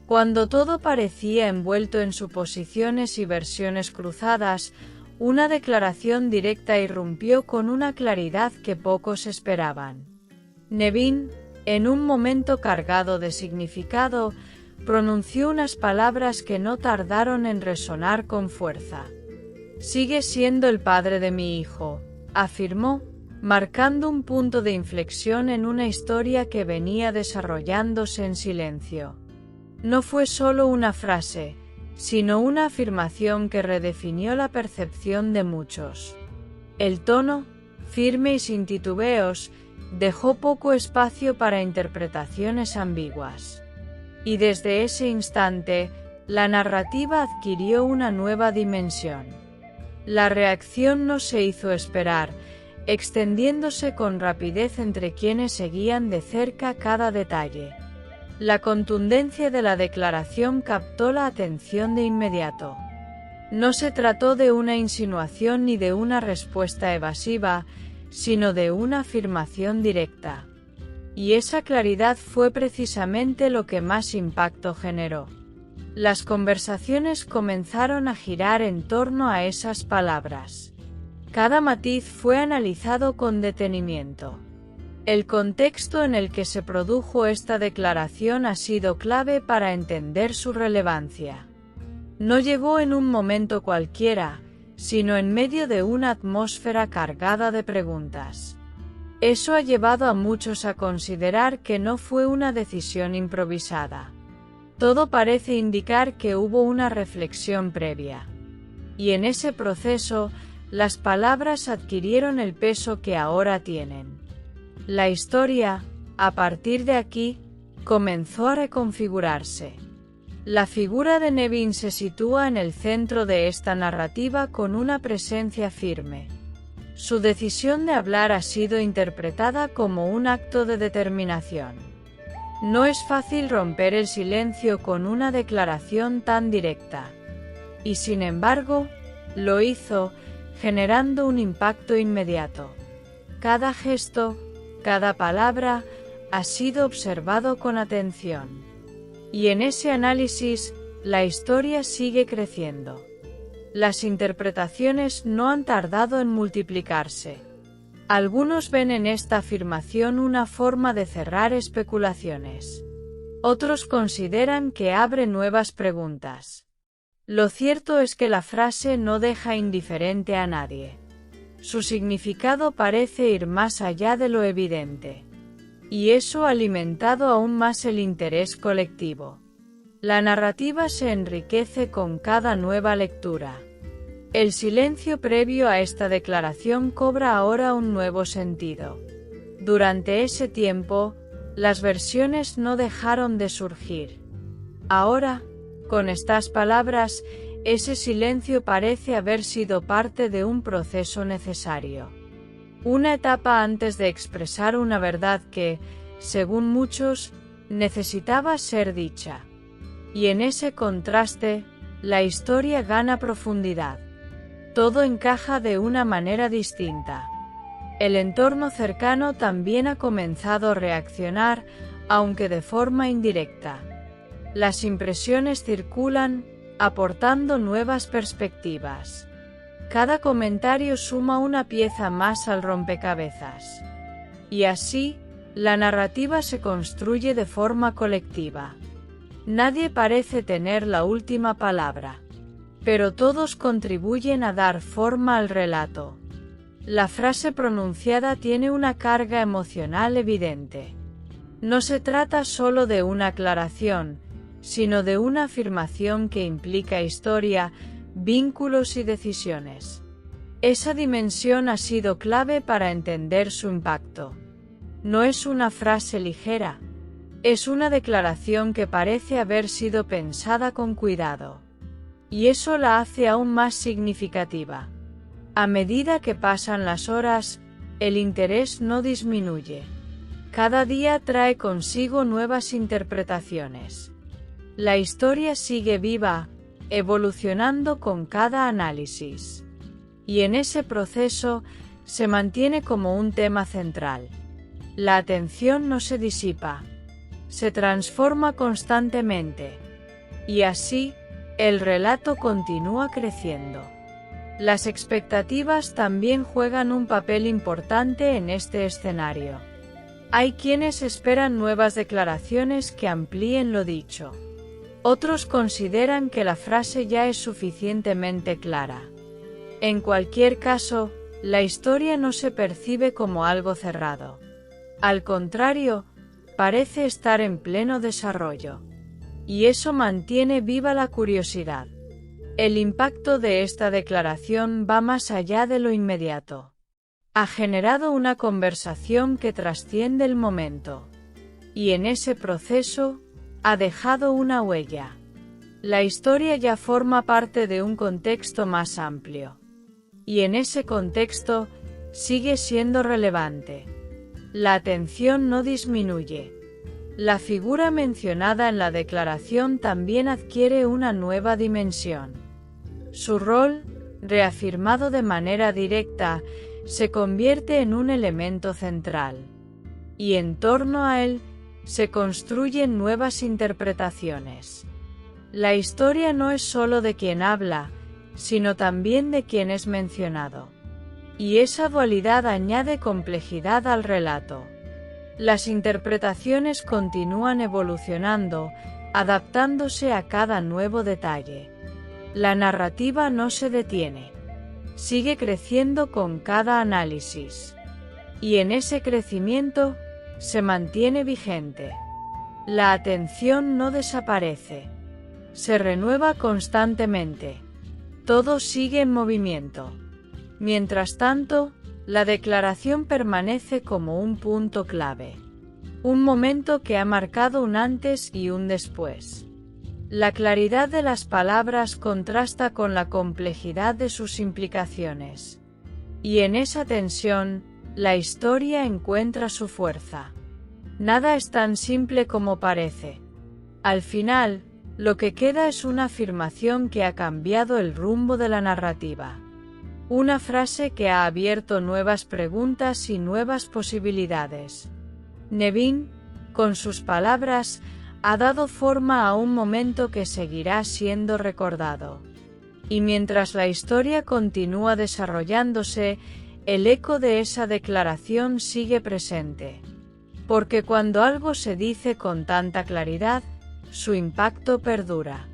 Cuando todo parecía envuelto en suposiciones y versiones cruzadas, una declaración directa irrumpió con una claridad que pocos esperaban. Nevin, en un momento cargado de significado, pronunció unas palabras que no tardaron en resonar con fuerza. «Sigue siendo el padre de mi hijo», afirmó, marcando un punto de inflexión en una historia que venía desarrollándose en silencio. No fue solo una frase, sino una afirmación que redefinió la percepción de muchos. El tono, firme y sin titubeos, dejó poco espacio para interpretaciones ambiguas. Y desde ese instante, la narrativa adquirió una nueva dimensión. La reacción no se hizo esperar, extendiéndose con rapidez entre quienes seguían de cerca cada detalle. La contundencia de la declaración captó la atención de inmediato. No se trató de una insinuación ni de una respuesta evasiva, sino de una afirmación directa. Y esa claridad fue precisamente lo que más impacto generó. Las conversaciones comenzaron a girar en torno a esas palabras. Cada matiz fue analizado con detenimiento. El contexto en el que se produjo esta declaración ha sido clave para entender su relevancia. No llegó en un momento cualquiera, sino en medio de una atmósfera cargada de preguntas. Eso ha llevado a muchos a considerar que no fue una decisión improvisada. Todo parece indicar que hubo una reflexión previa. Y en ese proceso, las palabras adquirieron el peso que ahora tienen. La historia, a partir de aquí, comenzó a reconfigurarse. La figura de Nevin se sitúa en el centro de esta narrativa con una presencia firme. Su decisión de hablar ha sido interpretada como un acto de determinación. No es fácil romper el silencio con una declaración tan directa. Y sin embargo, lo hizo, generando un impacto inmediato. Cada gesto, cada palabra, ha sido observado con atención. Y en ese análisis, la historia sigue creciendo. Las interpretaciones no han tardado en multiplicarse. Algunos ven en esta afirmación una forma de cerrar especulaciones. Otros consideran que abre nuevas preguntas. Lo cierto es que la frase no deja indiferente a nadie. Su significado parece ir más allá de lo evidente. Y eso ha alimentado aún más el interés colectivo. La narrativa se enriquece con cada nueva lectura. El silencio previo a esta declaración cobra ahora un nuevo sentido. Durante ese tiempo, las versiones no dejaron de surgir. Ahora, con estas palabras, ese silencio parece haber sido parte de un proceso necesario. Una etapa antes de expresar una verdad que, según muchos, necesitaba ser dicha. Y en ese contraste, la historia gana profundidad. Todo encaja de una manera distinta. El entorno cercano también ha comenzado a reaccionar, aunque de forma indirecta. Las impresiones circulan, aportando nuevas perspectivas. Cada comentario suma una pieza más al rompecabezas. Y así, la narrativa se construye de forma colectiva. Nadie parece tener la última palabra. Pero todos contribuyen a dar forma al relato. La frase pronunciada tiene una carga emocional evidente. No se trata solo de una aclaración, sino de una afirmación que implica historia, vínculos y decisiones. Esa dimensión ha sido clave para entender su impacto. No es una frase ligera, es una declaración que parece haber sido pensada con cuidado. Y eso la hace aún más significativa. A medida que pasan las horas, el interés no disminuye. Cada día trae consigo nuevas interpretaciones. La historia sigue viva, evolucionando con cada análisis. Y en ese proceso, se mantiene como un tema central. La atención no se disipa. Se transforma constantemente. Y así, el relato continúa creciendo. Las expectativas también juegan un papel importante en este escenario. Hay quienes esperan nuevas declaraciones que amplíen lo dicho. Otros consideran que la frase ya es suficientemente clara. En cualquier caso, la historia no se percibe como algo cerrado. Al contrario, parece estar en pleno desarrollo. Y eso mantiene viva la curiosidad. El impacto de esta declaración va más allá de lo inmediato. Ha generado una conversación que trasciende el momento. Y en ese proceso, ha dejado una huella. La historia ya forma parte de un contexto más amplio. Y en ese contexto, sigue siendo relevante. La atención no disminuye. La figura mencionada en la declaración también adquiere una nueva dimensión. Su rol, reafirmado de manera directa, se convierte en un elemento central. Y en torno a él, se construyen nuevas interpretaciones. La historia no es solo de quien habla, sino también de quien es mencionado. Y esa dualidad añade complejidad al relato. Las interpretaciones continúan evolucionando, adaptándose a cada nuevo detalle. La narrativa no se detiene. Sigue creciendo con cada análisis. Y en ese crecimiento, se mantiene vigente. La atención no desaparece. Se renueva constantemente. Todo sigue en movimiento. Mientras tanto, la declaración permanece como un punto clave. Un momento que ha marcado un antes y un después. La claridad de las palabras contrasta con la complejidad de sus implicaciones. Y en esa tensión, la historia encuentra su fuerza. Nada es tan simple como parece. Al final, lo que queda es una afirmación que ha cambiado el rumbo de la narrativa. Una frase que ha abierto nuevas preguntas y nuevas posibilidades. Nevin, con sus palabras, ha dado forma a un momento que seguirá siendo recordado. Y mientras la historia continúa desarrollándose, el eco de esa declaración sigue presente. Porque cuando algo se dice con tanta claridad, su impacto perdura.